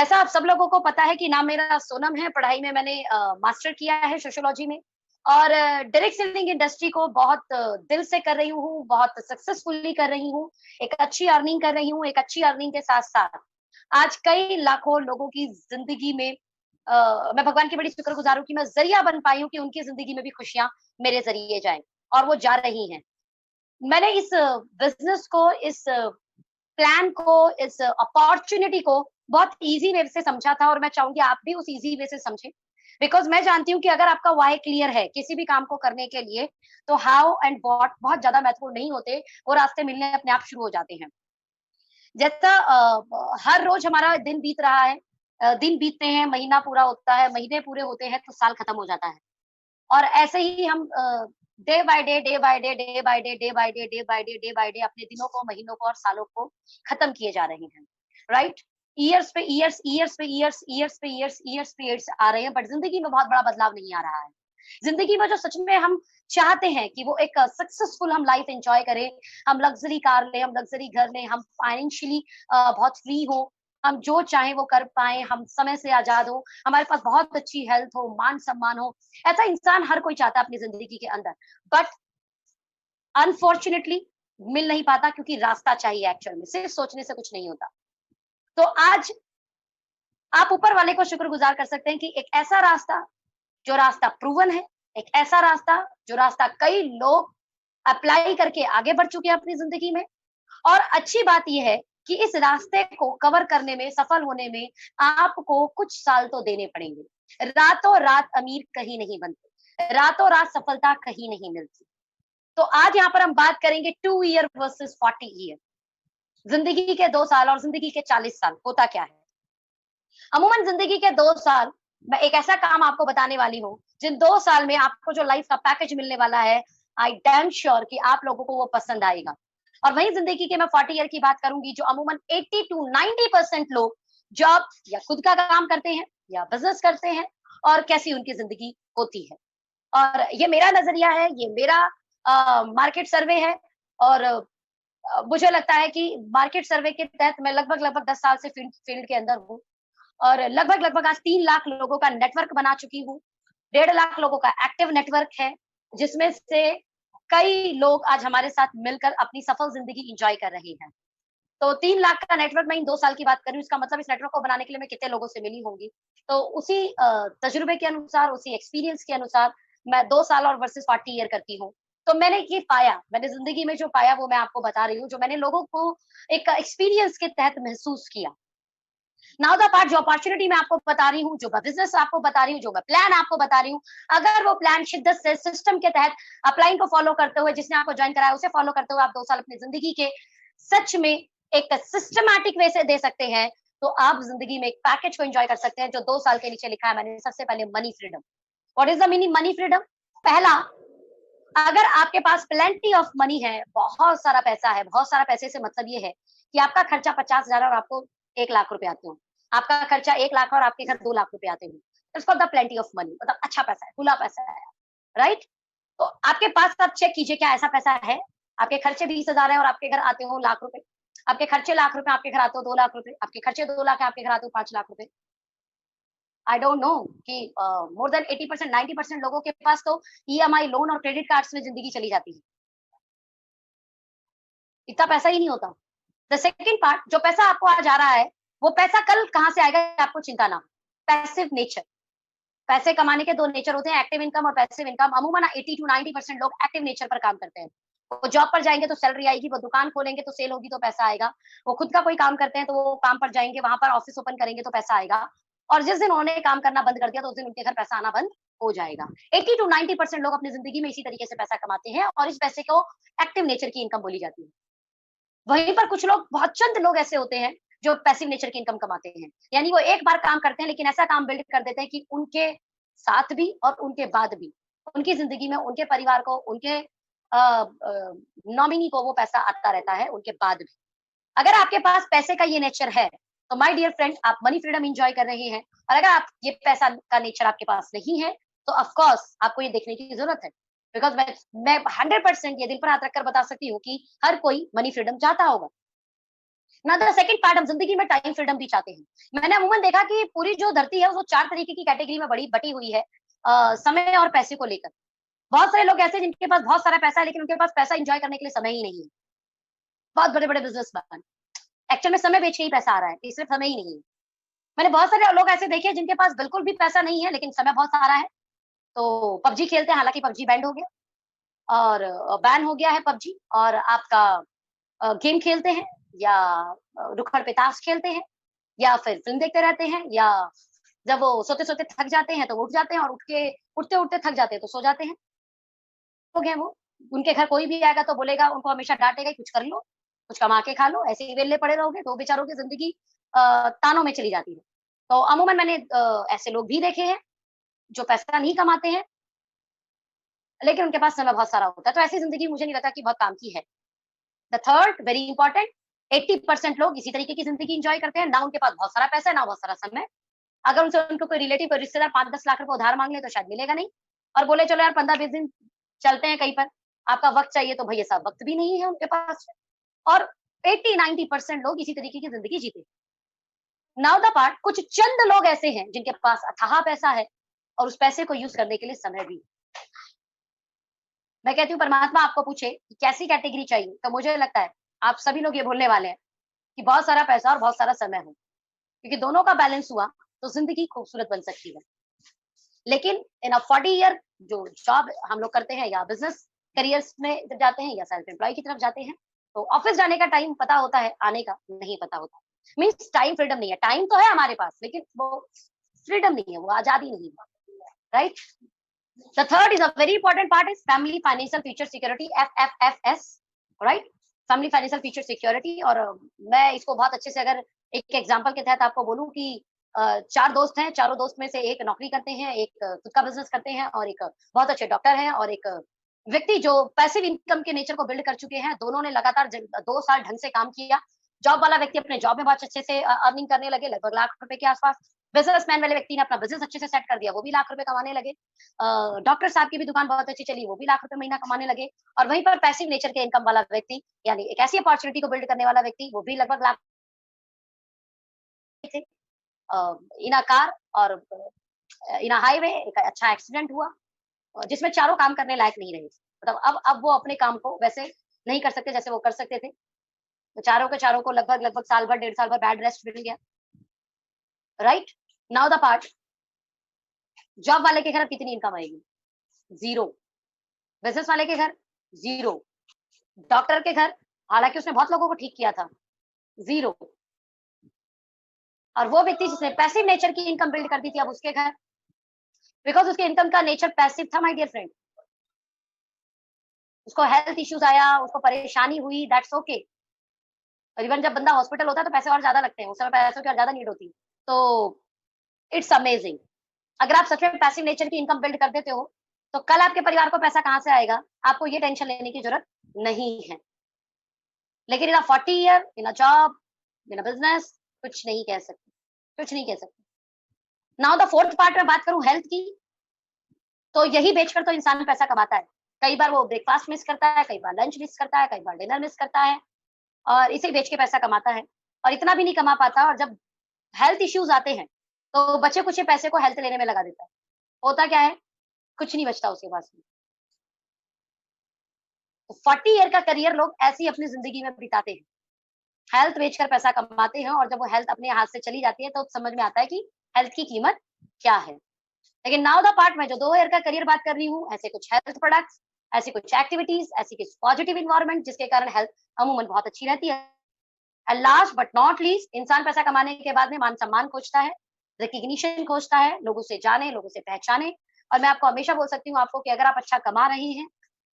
जैसा आप सब लोगों को पता है कि नाम मेरा सोनम है, पढ़ाई में मैंने मास्टर किया है सोशियोलॉजी में और डायरेक्ट सेलिंग इंडस्ट्री को बहुत दिल से कर रही हूँ, बहुत सक्सेसफुली कर रही हूँ, एक अच्छी अर्निंग कर रही हूँ, एक अच्छी अर्निंग के साथ-साथ आज कई लाखों लोगों की ज़िंदगी में मैं भगवान की बड़ी शुक्रगुज़ार हूँ कि मैं ज़रिया बन पाई हूँ कि उनकी ज़िंदगी में भी खुशियाँ मेरे ज़रिए जाएँ और वो जा रही हैं। मैंने इस बिज़नेस को, इस प्लान को, इस अपॉर्च्युनिटी को बहुत ईज़ी वे से समझा था और मैं चाहूँगी आप भी उस ईज़ी वे से समझें। बिकॉज़ मैं जानती हूँ कि अगर आपका व्हाय क्लियर है किसी भी काम को करने के लिए, तो हाउ एंड व्हाट बहुत ज़्यादा महत्वपूर्ण नहीं होते, वो रास्ते मिलने अपने आप शुरू हो जाते हैं। जैसा हर रोज़ हमारा दिन बीत रहा है, दिन बीतते हैं, महीना पूरा होता है, महीने पूरे होते हैं, तो साल खत्म हो जाता है। और ऐसे ही हम day by day, day by day, day by day, day by day, day by day, day by day अपने दिनों को, महीनों को और सालों को खत्म किए जा रहे हैं, राइट? ईयर्स पे ईयर्स, ईयर्स पे ईयर्स, ईयर्स पे ईयर्स, ईयर्स पे ईयर्स आ रहे हैं, बट ज़िंदगी में बहुत बड़ा बदलाव नहीं आ रहा है। ज़िंदगी में जो सच में हम चाहते हैं कि वो एक सक्सेसफुल हम लाइफ एन्जॉय करें, हम लग्ज़री कार लें, हम लग्ज़री घर लें, हम फाइनेंशियली बहुत फ्री हों, हम जो चाहें वो कर पाएँ, हम समय से आज़ाद हों, हमारे पास बहुत अच्छी हेल्थ हो, मान-सम्मान हो, ऐसा इंसान हर कोई चाहता है अपनी ज़िंदगी के अंदर। बट अनफॉर्च्यूनेटली मिल नहीं पाता क्योंकि रास्ता चाहिए एक्चुअल में, सिर्फ़ सोचने से कुछ नहीं होता। तो आज आप ऊपर वाले को शुक्रगुज़ार कर सकते हैं कि एक ऐसा रास्ता, जो रास्ता प्रूवन है, एक ऐसा रास्ता, जो रास्ता कई लोग अप्लाई करके आगे बढ़ चुके हैं अपनी ज़िंदगी में और अच्छी बात ये है कि इस रास्ते को कवर करने में, सफल होने में आपको कुछ साल तो देने पड़ेंगे। रातों-रात अमीर कहीं नहीं बनते, रातों-रात सफलता कहीं नहीं मिलती। तो आज यहाँ पर हम बात करेंगे 2 ईयर वर्सेस 40 ईयर। ज़िंदगी के 2 साल और ज़िंदगी के 40 साल, होता क्या है? अमूमन ज़िंदगी के 2 साल, मैं एक ऐसा काम आपको बताने वाली हूँ, जिन 2 साल में आपको जो लाइफ़ का पैकेज मिलने वाला है, आई डैम श्योर कि आप लोगों को वो पसंद आएगा। और वहीं ज़िंदगी के मैं 40 ईयर की बात करूँगी, जो अमूमन 80 टू 90% लोग जॉब या खुद का काम करते हैं या बिज़नेस करते हैं और कैसी उनकी ज़िंदगी होती है। और ये मेरा नज़रिया है, ये मेरा मार्केट सर्वे है और मुझे लगता है कि मार्केट सर्वे के तहत मैं लगभग-लगभग 10 साल से फ़ील्ड फ़ील्ड के अंदर हूँ और लगभग-लगभग आज 3 लाख लोगों का नेटवर्क बना चुकी हूँ। 1.5 लाख लोगों का एक्टिव नेटवर्क है, जिसमें से कई लोग आज हमारे साथ मिलकर अपनी सफल ज़िंदगी एन्जॉय कर रहे हैं। तो 3 लाख का नेटवर्क मैं इन 2 साल की बात कर रही हूँ, इसका मतलब इस नेटवर्क को बनाने के लिए मैं कितने लोगों से मिली होंगी। तो उसी तजुर्बे के अनुसार, उसी एक्सपीरियंस के अनुसार मैं 2 साल और वर्सेस 40 ईयर करती हूँ। तो मैंने ये पाया, मैंने ज़िंदगी में जो पाया वो मैं आपको बता रही हूँ, जो मैंने लोगों को एक एक्सपीरियंस के तहत महसूस किया। नाउ द पार्ट जो अपॉर्च्युनिटी मैं आपको बता रही हूँ, जो मैं बिज़नेस आपको बता रही हूँ, जो मैं प्लान आपको बता रही हूँ, अगर वो प्लान शिद्दत से सिस्टम के तहत अपलाइन को फ़ॉलो करते हुए, जिसने आपको जॉइन कराया उसे फ़ॉलो करते हुए आप 2 साल अपनी ज़िंदगी के सच में एक सिस्टमैटिक वे से दे सकते हैं, तो आप ज़िंदगी में एक पैकेज को एन्जॉय कर सकते हैं, जो 2 साल के नीचे लिखा है मैंने सबसे पहले money freedom. What is the meaning money freedom? पहला, अगर आपके पास प्लेंटी ऑफ मनी है, बहुत सारा पैसा है, बहुत सारा पैसे से मतलब ये है कि आपका खर्चा 50,000 और आपको 1 लाख रुपए आते हो। आपका खर्चा 1 लाख और आपके घर 2 लाख रुपए आते हो। It's called the plenty of money मतलब अच्छा पैसा है, खुला पैसा है, राइट? तो आपके पास आप चेक कीजिए क्या ऐसा पैसा है? आपके खर्चे 20,000 है और आपके घर आते हो लाख रुपए। आपके खर्चे लाख रुपए, आपके घर आते हो 2 लाख रुपए। आपके खर्चे 2 लाख है, आपके घर आते हो 5 लाख रुपए। आई डोंट नो कि मोर देन 80% 90% लोगों के पास तो ईएमआई लोन और क्रेडिट कार्ड्स में ज़िंदगी चली जाती है। इतना पैसा ही नहीं होता। द सेकंड पार्ट जो पैसा आपको आज आ रहा है, वो पैसा कल कहाँ से आएगा आपको चिंता ना हो। पैसिव नेचर, पैसे कमाने के 2 नेचर होते हैं, एक्टिव इनकम और पैसिव इनकम। अमूमन 80 टू 90% लोग एक्टिव नेचर पर काम करते हैं। वो जॉब पर जाएँगे तो सैलरी आएगी, वो दुकान खोलेंगे तो सेल होगी तो पैसा आएगा। वो खुद का कोई काम करते हैं तो वो काम पर जाएँगे, वहाँ पर ऑफिस ओपन करेंगे तो पैसा आएगा। और जिस दिन उन्होंने काम करना बंद कर दिया तो उस दिन उनके घर पैसा आना बंद हो जाएगा। 80 टू 90% लोग अपनी ज़िंदगी में इसी तरीके से पैसा कमाते हैं और इस पैसे को एक्टिव नेचर की इनकम बोली जाती है। वहीं पर कुछ लोग बहुत चंद लोग ऐसे होते हैं जो पैसिव नेचर की इनकम कमाते हैं। यानी वो एक बार काम करते हैं लेकिन ऐसा काम बिल्ड कर देते हैं कि उनके साथ भी और उनके बाद भी, उनकी ज़िंदगी में उनके परिवार को, उनके नॉमिनी को वो पैसा आता रहता है उनके बाद भी। अगर आपके पास पैसे का ये नेचर है, तो माय डियर फ्रेंड आप मनी फ्रीडम एन्जॉय कर रहे हैं और अगर आप ये पैसा का नेचर आपके पास नहीं है, तो ऑफ कोर्स आपको ये देखने की ज़रूरत है। बिकॉज़ मैं 100% ये दिल पर हाथ रखकर बता सकती हूँ कि हर कोई मनी फ्रीडम चाहता होगा। ना द सेकंड पार्ट, हम जिंदगी में टाइम फ्रीडम भी चाहते हैं। मैंने अमूमन देखा कि पूरी जो धरती है वो 4 तरीके की कैटेगरी में बटी हुई है समय और पैसे को लेकर। बहुत सारे लोग ऐसे हैं जिनके पास बहुत सारा पैसा है, लेकिन उनके पास पैसा एन्जॉय करने के लिए समय ही नहीं है। बहुत बड़े-बड़े बिज़नेसमैन, एक्चुअल में समय बेच के ही पैसा आ रहा है, ये सिर्फ समय ही नहीं है। मैंने बहुत सारे लोग ऐसे देखे हैं जिनके पास बिल्कुल भी पैसा नहीं है, लेकिन समय बहुत सारा है, तो पबजी खेलते हैं, हालाँकि पबजी बैंड हो गया और बैन हो गया है पबजी, और आपका गेम खेलते हैं या रुखड़ पे ताश खेलते हैं या फिर फ़िल्म देखते रहते हैं, या जब वो सोते-सोते थक जाते हैं तो वो उठ जाते हैं, और उठते-उठते थक जाते हैं तो सो जाते हैं। लोग हैं वो, उनके घर कोई भी आएगा तो बोलेगा, उनको हमेशा डाँटेगा कि कुछ कर लो, कुछ कमा के खा लो, ऐसे ही वेले पड़े रहोगे तो बेचारों की ज़िंदगी तानों में चली जाती है। तो अमूमन मैंने ऐसे लोग भी देखे हैं, जो पैसा नहीं कमाते हैं, लेकिन उनके पास समय बहुत सारा होता है, तो ऐसी ज़िंदगी मुझे नहीं लगता कि बहुत काम की है। द थर्ड वेरी इंपॉर्टेंट, 80% लोग इसी तरीके की ज़िंदगी एन्जॉय करते हैं, ना उनके पास बहुत सारा पैसा है, ना बहुत सारा समय। अगर उनसे उनको कोई रिलेटिव, कोई रिश्तेदार 5-10 लाख रुपए उधार माँग ले तो शायद मिलेगा नहीं, और बोले चलो यार 15-20 दिन चलते हैं कहीं पर, आपका वक़्त चाहिए, तो भई ऐसा वक़्त भी नहीं है उनके पास। और 80-90% लोग इसी तरीके की ज़िंदगी जीते। नाउ द पार्ट, कुछ चंद लोग ऐसे हैं जिनके पास अथाह पैसा है और उस पैसे को यूज़ करने के लिए समय भी। मैं कहती हूँ परमात्मा आपको पूछे कि कैसी कैटेगरी चाहिए, तो मुझे लगता है आप सभी लोग ये बोलने वाले हैं कि बहुत सारा पैसा और बहुत सारा समय हो, क्योंकि दोनों का बैलेंस हुआ तो ज़िंदगी खूबसूरत बन सकती है। लेकिन इन अ 40 ईयर जो जॉब हम लोग करते हैं या बिज़नेस करियर्स में जब जाते हैं या सेल्फ एम्प्लॉयी की तरफ जाते हैं, तो ऑफ़िस जाने का टाइम पता होता है, आने का नहीं पता होता। मीन्स टाइम फ्रीडम नहीं है, टाइम तो है हमारे पास, लेकिन वो फ्रीडम नहीं है, वो आज़ादी नहीं है, right? The third is a very important part is family financial future security, FFFS, right? Family financial future security. और मैं इसको बहुत अच्छे से अगर एक एग्जांपल के तहत आपको बोलूं कि 4 दोस्त हैं, चारों दोस्त में से एक नौकरी करते हैं, एक खुद का बिज़नेस करते हैं और एक बहुत अच्छे डॉक्टर हैं, और एक व्यक्ति जो पैसिव इनकम के नेचर को बिल्ड कर चुके हैं। दोनों ने लगातार 2 साल ढंग से काम किया। जॉब वाला व्यक्ति अपने जॉब में बहुत अच्छे से अर्निंग करने लगे, लगभग लाख रुपए के आसपास। बिज़नेसमैन वाले व्यक्ति ने अपना बिज़नेस अच्छे से सेट कर दिया, वो भी लाख रुपए कमाने लगे। डॉक्टर साहब की भी दुकान बहुत अच्छी चली, वो भी लाख रुपए महीना कमाने लगे। और वहीं पर पैसिव नेचर के इनकम वाला व्यक्ति, यानी एक ऐसी अपॉर्च्युनिटी को बिल्ड करने वाला व्यक्ति, वो भी लगभग लाख थे। इन अ कार और इन अ हाईवे एक अच्छा एक्सीडेंट हुआ, जिसमें चारों काम करने लायक नहीं रहे। मतलब अब वो अपने काम को वैसे नहीं कर सकते जैसे वो कर सकते थे। तो चारों के चारों को लगभग साल भर, 1.5 साल भर बेड रेस्ट मिल गया, right? Now the part, job वाले के घर अब कितनी इनकम आएगी? 0। बिज़नेस वाले के घर 0। डॉक्टर के घर, हालाँकि उसने बहुत लोगों को ठीक किया था, 0। और वो व्यक्ति जिसने पैसिव नेचर की इनकम बिल्ड कर दी थी, अब उसके घर, बिकॉज़ उसके इनकम का नेचर पैसिव था माय डियर फ्रेंड। उसको हेल्थ इश्यूज़ आया, उसको परेशानी हुई, दैट्स ओके। और इवन जब बंदा हॉस्पिटल होता है तो पैसे और ज़्यादा लगते हैं, उस समय पैसों की और ज़्यादा नीड होती है। तो इट्स अमेजिंग, अगर आप सच में पैसिव नेचर की इनकम बिल्ड कर देते हो, तो कल आपके परिवार को पैसा कहाँ से आएगा, आपको ये टेंशन लेने की ज़रूरत नहीं है। लेकिन इन अ 40 year, in a job, in a business, कुछ नहीं कह सकते, कुछ नहीं कह सकते। नाउ द फोर्थ पार्ट में बात करूँ हेल्थ की, तो यही बेचकर तो इंसान पैसा कमाता है। कई बार वो ब्रेकफ़ास्ट मिस करता है, कई बार लंच मिस करता है, कई बार डिनर मिस करता है, और इसे बेच के पैसा कमाता है। और इतना भी नहीं कमा पाता, और जब हेल्थ इश्यूज़ आते हैं, तो बचे-कुचे पैसे को हेल्थ लेने में लगा देता है। होता क्या है? कुछ नहीं बचता उसके पास में। तो 40 ईयर का करियर लोग ऐसे ही अपनी ज़िंदगी में बिताते हैं। हेल्थ बेचकर पैसा कमाते हैं, और जब वो हेल्थ अपने हाथ से चली जाती है, तो समझ में आता है कि हेल्थ की कीमत क्या है। लेकिन नाउ द पार्ट, मैं जो 2 ईयर का करियर बात कर रही हूँ, ऐसे कुछ हेल्थ प्रोडक्ट्स, ऐसी कुछ एक्टिविटीज़, ऐसी कुछ पॉजिटिव एनवायरनमेंट जिसके कारण हेल्थ अमूमन बहुत अच्छी रहती है। And last but not least, इंसान पैसा कमाने के बाद में मान-सम्मान खोजता है, रिकॉग्निशन खोजता है, लोग उसे जाने, लोग उसे पहचाने। और मैं आपको हमेशा बोल सकती हूँ आपको कि अगर आप अच्छा कमा रहे हैं,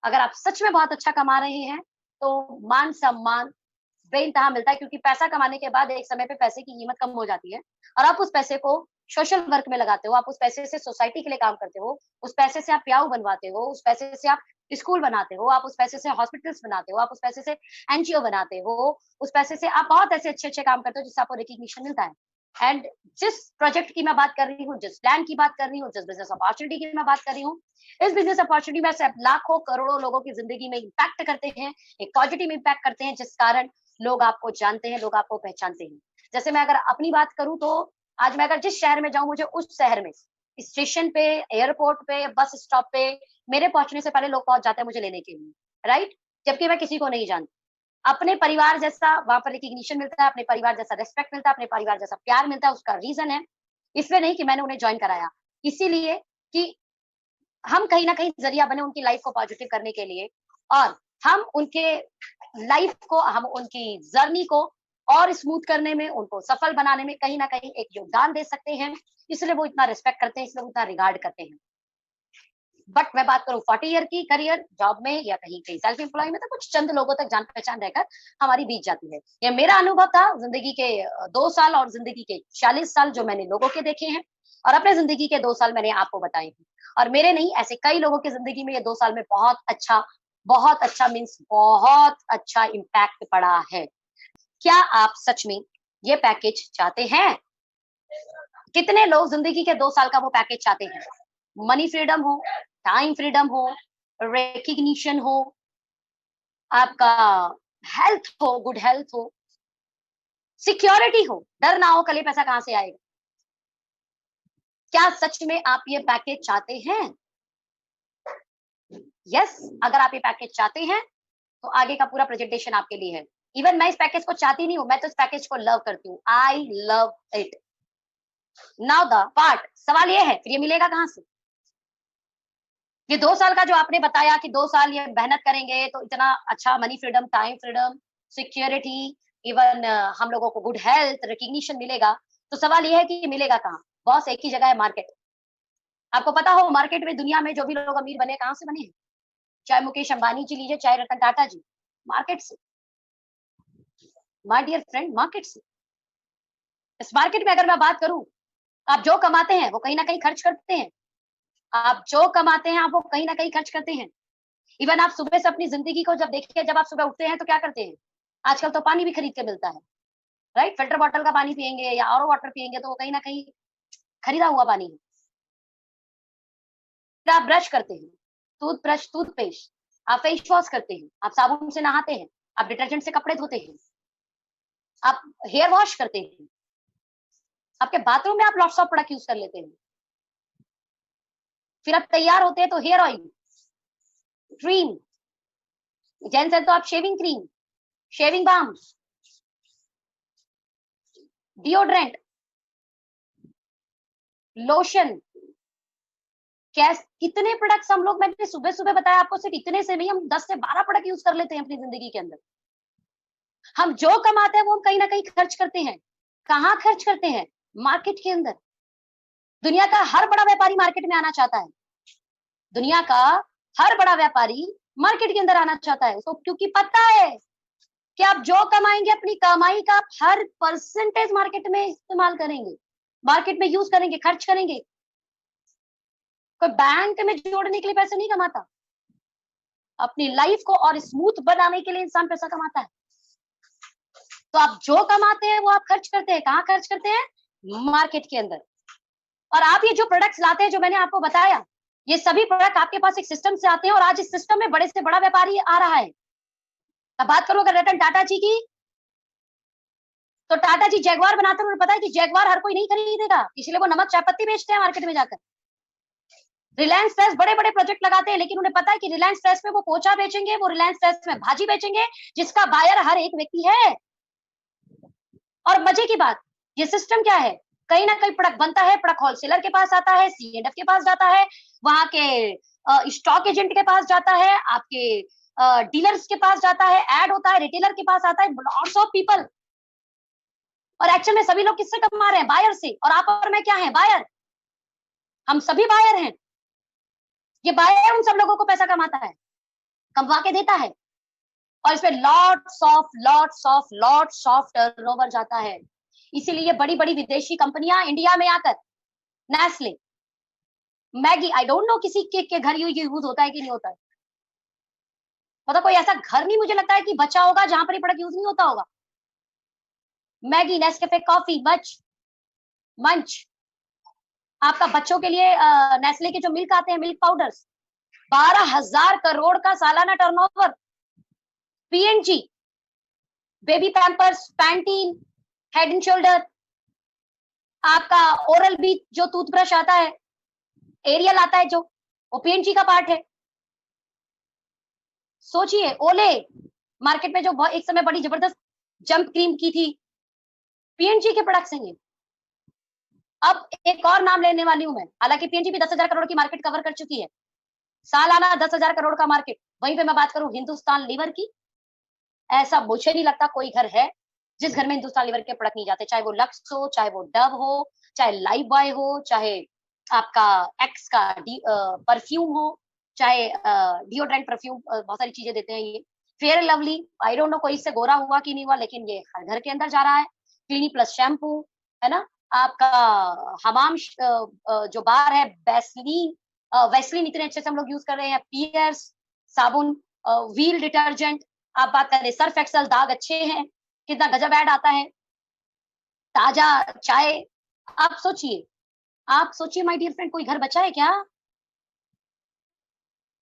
अगर आप सच में बहुत अच्छा कमा रहे हैं, तो मान-सम्मान बेइंतहा मिलता है, क्योंकि पैसा कमाने के बाद एक समय पे पैसे की कीमत कम हो जाती है, और आप उस पैसे को सोशल वर्क में लगाते हो, आप उस पैसे से सोसाइटी के लिए काम करते हो, उस पैसे से आप प्याऊ बनवाते हो, उस पैसे से आप स्कूल बनाते हो, आप उस पैसे से हॉस्पिटल्स बनाते हो, आप उस पैसे से एनजीओ बनाते हो, उस पैसे से आप बहुत ऐसे अच्छे-अच्छे काम करते हो जिससे आपको रिकॉग्निशन मिलता है। एंड जिस प्रोजेक्ट की मैं बात कर रही हूँ, जिस प्लान की बात कर रही हूँ, जिस बिज़नेस अपॉर्च्युनिटी की मैं बात कर रही हूँ, इस बिज़नेस अपॉर्च्युनिटी में से आप लाखों, करोड़ों लोगों की ज़िंदगी में इम्पैक्ट करते हैं, एक पॉजिटिव इम्पैक्ट करते हैं, जिस कारण लोग आपको जानते हैं, लोग आपको पहचानते हैं। जैसे मैं अगर अपनी बात करूँ तो आज मैं अगर जिस शहर में जाऊँ, मुझे उस शहर में स्टेशन पे, एयरपोर्ट पे, बस स्टॉप पे मेरे पहुँचने से पहले लोग पहुँच जाते हैं मुझे लेने के लिए, राइट? जबकि मैं किसी को नहीं जानती। अपने परिवार जैसा वहाँ पर रिकॉग्निशन मिलता है, अपने परिवार जैसा रिस्पेक्ट मिलता है, अपने परिवार जैसा प्यार मिलता है, उसका रीज़न है, इसलिए नहीं कि मैंने उन्हें जॉइन कराया। इसीलिए कि हम कहीं न कहीं ज़रिया बने उनकी लाइफ़ को पॉज़िटिव करने के लिए और हम उनके लाइफ़ को, हम उनकी जर्नी को और स्मूथ करने में, उनको सफल बनाने में कहीं न कहीं एक योगदान दे सकते हैं, इसलिए वो इतना रिस्पेक्ट करते हैं, इसलिए वो इतना रिगार्ड करते हैं। बट मैं बात करूँ 40 ईयर की करियर जॉब में या कहीं कहीं सेल्फ एम्प्लॉय में, तो कुछ चंद लोगों तक जान-पहचान रहकर हमारी बीत जाती है। ये मेरा अनुभव था ज़िंदगी के 2 साल और ज़िंदगी के 40 साल जो मैंने लोगों के देखे हैं और अपने ज़िंदगी के 2 साल मैंने आपको बताए हैं। और मेरे नहीं, ऐसे कई लोगों की ज़िंदगी में ये 2 साल में बहुत अच्छा मीन्स बहुत अच्छा इम्पैक्ट पड़ा है। क्या आप सच में ये पैकेज चाहते हैं? कितने लोग ज़िंदगी के 2 साल का वो पैकेज चाहते हैं? मनी फ्रीडम हो, टाइम फ्रीडम हो, रिकॉग्निशन हो, आपका हेल्थ हो, गुड हेल्थ हो, सिक्योरिटी हो, डर ना हो कल ये पैसा कहाँ से आएगा। क्या सच में आप ये पैकेज चाहते हैं? यस, अगर आप ये पैकेज चाहते हैं, तो आगे का पूरा प्रेजेंटेशन आपके लिए है। इवन मैं इस पैकेज को चाहती नहीं हूँ, मैं तो इस पैकेज को लव करती हूँ। I love it. Now the part, सवाल ये है, फिर ये मिलेगा कहाँ से? ये 2 साल का जो आपने बताया कि 2 साल ये मेहनत करेंगे तो इतना अच्छा money freedom, time freedom, security, even हम लोगों को गुड हेल्थ, रिकॉग्निशन मिलेगा। तो सवाल ये है कि ये मिलेगा कहाँ? बॉस एक ही जगह है, मार्केट। आपको पता हो मार्केट में दुनिया में जो भी लोग अमीर बने, कहाँ से बने हैं? चाहे मुकेश अंबानी जी लीजिए, चाहे रतन टाटा जी, मार्केट से। माय डियर फ्रेंड, मार्केट से। इस मार्केट में अगर मैं बात करूँ, आप जो कमाते हैं वो कहीं न कहीं खर्च करते हैं। आप जो कमाते हैं, आप वो कहीं न कहीं खर्च करते हैं। इवन आप सुबह से अपनी ज़िंदगी को जब देखिए, जब आप सुबह उठते हैं तो क्या करते हैं? आजकल तो पानी भी खरीद के मिलता है, राइट? फ़िल्टर बॉटल का पानी पिएँगे या आरओ वाटर पिएँगे तो वो कहीं न कहीं खरीदा हुआ पानी है। फिर आप ब्रश करते हैं, टूथब्रश, टूथपेस्ट, आप फेस वॉश करते हैं, आप साबुन से नहाते हैं, आप डिटर्जेंट से कपड़े धोते हैं, आप हेयर वॉश करते हैं, आपके बाथरूम में आप लॉट्स ऑफ प्रोडक्ट यूज़ कर लेते हैं। फिर आप तैयार होते हैं तो हेयर ऑयल, क्रीम, जेंट्स है तो आप shaving cream, shaving balm, deodorant, lotion, कैस कितने प्रोडक्ट्स हम लोग, मैंने सुबह-सुबह बताया आपको, सिर्फ इतने से नहीं, हम 10 से 12 प्रोडक्ट यूज़ कर लेते हैं अपनी ज़िंदगी के अंदर। हम जो कमाते हैं वो हम कहीं न कहीं खर्च करते हैं। कहाँ खर्च करते हैं? मार्केट के अंदर। दुनिया का हर बड़ा व्यापारी मार्केट में आना चाहता है। दुनिया का हर बड़ा व्यापारी मार्केट के अंदर आना चाहता है। उसको क्योंकि पता है कि आप जो कमाएँगे, अपनी कमाई का आप हर परसेंटेज मार्केट में इस्तेमाल करेंगे। मार्केट में यूज़ करेंगे, खर्च करेंगे। कोई बैंक में जोड़ने के लिए पैसे नहीं कमाता। अपनी लाइफ को और स्मूथ बनाने के लिए इंसान पैसा कमाता है। तो आप जो कमाते हैं वो आप खर्च करते हैं। कहाँ खर्च करते हैं? मार्केट के अंदर। और आप ये जो प्रोडक्ट्स लाते हैं, जो मैंने आपको बताया, ये सभी प्रोडक्ट आपके पास एक सिस्टम से आते हैं और आज इस सिस्टम में बड़े से बड़ा व्यापारी आ रहा है। अब बात करूँ अगर रतन टाटा जी की, तो टाटा जी जैगवार बनाते हैं, उन्हें पता है कि जैगवार हर कोई नहीं खरीदेगा, इसलिए वो नमक चाय पत्ती बेचते हैं मार्केट में जाकर। रिलायंस फ्रेश बड़े-बड़े प्रोजेक्ट लगाते हैं, लेकिन उन्हें पता है कि रिलायंस फ्रेश में वो पोंछा बेचेंगे, वो रिलायंस फ्रेश में भाजी बेचेंगे, जिसका बायर हर एक व्यक्ति है। और मजे की बात, ये सिस्टम क्या है? कहीं न कहीं प्रोडक्ट बनता है, प्रोडक्ट होलसेलर के पास आता है, सी&एफ के पास जाता है, वहाँ के स्टॉक एजेंट के पास जाता है, आपके डीलर्स के पास जाता है, ऐड होता है, रिटेलर के पास आता है, लॉट्स ऑफ पीपल। और एक्चुअल में सभी लोग किससे कमा रहे हैं? बायर से। और आप और मैं क्या हैं? बायर। हम सभी बायर हैं। ये बायर उन सब लोगों को पैसा कमाता है, कमवा के देता है और इसमें लॉट्स ऑफ टर्नओवर जाता है। इसीलिए बड़ी-बड़ी विदेशी कंपनियां इंडिया में आकर, Nestle, Maggi, I don't know किसी के घर ये यूज होता है कि नहीं होता है। मतलब कोई ऐसा घर नहीं मुझे लगता है कि बचा होगा जहां पर ये प्रोडक्ट यूज नहीं होता होगा। मैगी, नेस्कैफे कॉफी, मंच, आपका बच्चों के लिए नेस्ले के जो मिल्क आते हैं, मिल्क पाउडर्स, 12,000 करोड़ का सालाना turnover. PNG, baby Pampers, Pantene, head and shoulder, आपका ओरल बी जो टूथब्रश आता है, एरियल आता है जो, वो पीएनजी का पार्ट है। सोचिए, ओले मार्केट में जो एक समय बड़ी जबरदस्त जंप क्रीम की थी, पीएनजी के प्रोडक्ट्स हैं ये। अब एक और नाम लेने वाली हूं मैं, हालांकि पीएनजी भी 10,000 करोड़ की मार्केट कवर कर चुकी है, सालाना 10,000 करोड़ का मार्केट। वहीं पे मैं बात करूं हिंदुस्तान लीवर की, ऐसा मुझे नहीं लगता कोई घर है जिस घर में हिंदुस्तान लीवर के प्रोडक्ट नहीं जाते, चाहे वो लक्स हो, चाहे वो डव हो, चाहे लाइफ बॉय हो, चाहे आपका एक्स का परफ्यूम हो, चाहे डिओड्रेंट परफ्यूम, बहुत सारी चीजें देते हैं ये। Fair lovely, I don't know कोई इससे गोरा हुआ कि नहीं हुआ, लेकिन ये हर घर के अंदर जा रहा है। क्लिनी प्लस शैम्पू, है ना, आपका हमाम जो बार है, वैसलीन, वैसलीन इतने अच्छे से हम लोग यूज कर रहे हैं, पियर्स साबुन, व्हील डिटर्जेंट, आप बात करें सर्फ एक्सल, दाग अच्छे हैं, कितना गजब ऐड आता है, ताजा चाय। आप सोचिए, आप सोचिए माय डियर फ्रेंड, कोई घर बचा है क्या?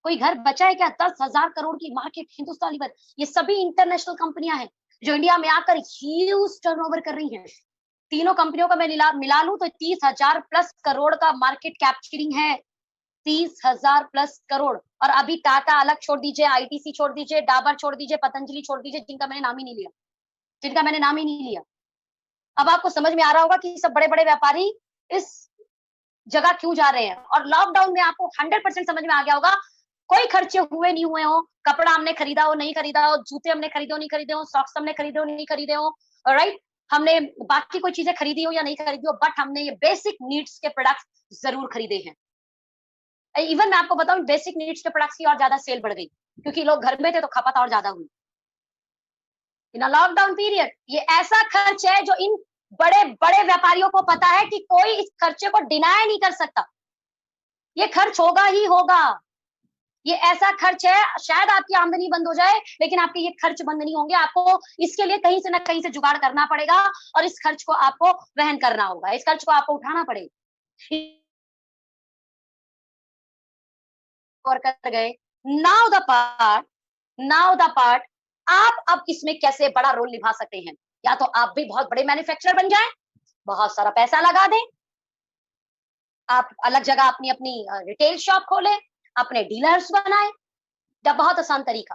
कोई घर बचा है क्या? 10,000 करोड़ की मार्केट हिंदुस्तान लीवर, ये सभी इंटरनेशनल कंपनियां हैं जो इंडिया में आकर ह्यूज टर्नओवर कर रही हैं। तीनों कंपनियों का मैं मिला लूं तो 30,000 प्लस करोड़ का मार्केट कैप्चरिंग है, 30,000 प्लस करोड़। और अभी टाटा अलग छोड़ दीजिए, आईटीसी छोड़ दीजिए, डाबर छोड़ दीजिए, पतंजलि छोड़ दीजिए, जिनका मैंने नाम ही नहीं लिया, जिनका मैंने नाम ही नहीं लिया। अब आपको समझ में आ रहा होगा कि सब बड़े बड़े व्यापारी इस जगह क्यों जा रहे हैं। और लॉकडाउन में आपको 100% समझ में आ गया होगा, कोई खर्चे हुए नहीं हुए हो, कपड़ा हमने खरीदा हो नहीं खरीदा हो, जूते हमने खरीदे हो नहीं खरीदे हो, सॉक्स हमने खरीदे हो नहीं खरीदे हो, राइट, हमने बाकी कोई चीजें खरीदी हो या नहीं खरीदी हो, बट हमने ये बेसिक नीड्स के प्रोडक्ट्स जरूर खरीदे हैं। इवन मैं आपको बताऊं, बेसिक नीड्स के प्रोडक्ट्स की और ज्यादा सेल बढ़ गई, क्योंकि लोग घर में थे तो खपत और ज्यादा हुई इन लॉकडाउन पीरियड। ये ऐसा खर्च है जो इन बड़े बड़े व्यापारियों को पता है कि कोई इस खर्चे को डिनाय नहीं कर सकता, ये खर्च होगा ही होगा। ये ऐसा खर्च है, शायद आपकी आमदनी बंद हो जाए लेकिन आपके ये खर्च बंद नहीं होंगे, आपको इसके लिए कहीं से ना कहीं से जुगाड़ करना पड़ेगा और इस खर्च को आपको वहन करना होगा, इस खर्च को आपको उठाना पड़ेगा। और कर गए, now the part, now the part, आप अब इसमें कैसे बड़ा रोल निभा सकते हैं। या तो आप भी बहुत बड़े मैन्युफैक्चरर बन जाएं, बहुत सारा पैसा लगा दें, आप अलग जगह अपनी अपनी रिटेल शॉप खोलें, अपने डीलर्स बनाएं। बहुत आसान तरीका।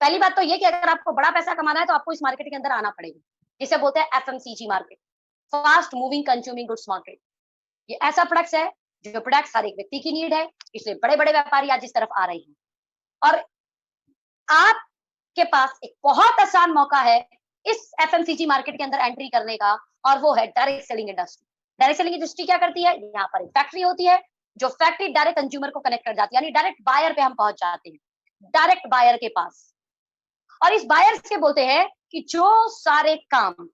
पहली बात तो ये कि अगर आपको बड़ा पैसा कमाना है तो आपको इस मार्केट के अंदर आना पड़ेगा, जिसे बोलते हैं FMCG market, fast moving consuming goods market. ये ऐसा प्रोडक्ट्स है जो प्रोडक्ट्स हर एक व्यक्ति की नीड है, इसलिए बड़े बड़े व्यापारी आज इस तरफ आ रहे हैं। और आपके पास एक बहुत आसान मौका है इस एफएमसीजी मार्केट के अंदर एंट्री करने का, और वो है direct selling industry. Direct selling industry क्या करती है? यहाँ पर एक फैक्ट्री होती है, जो फैक्ट्री डायरेक्ट कंज्यूमर को कनेक्ट कर जाती है, यानी डायरेक्ट बायर पे हम पहुंच जाते हैं, डायरेक्ट बायर के पास। और इस बायर्स के बोलते हैं कि जो सारे काम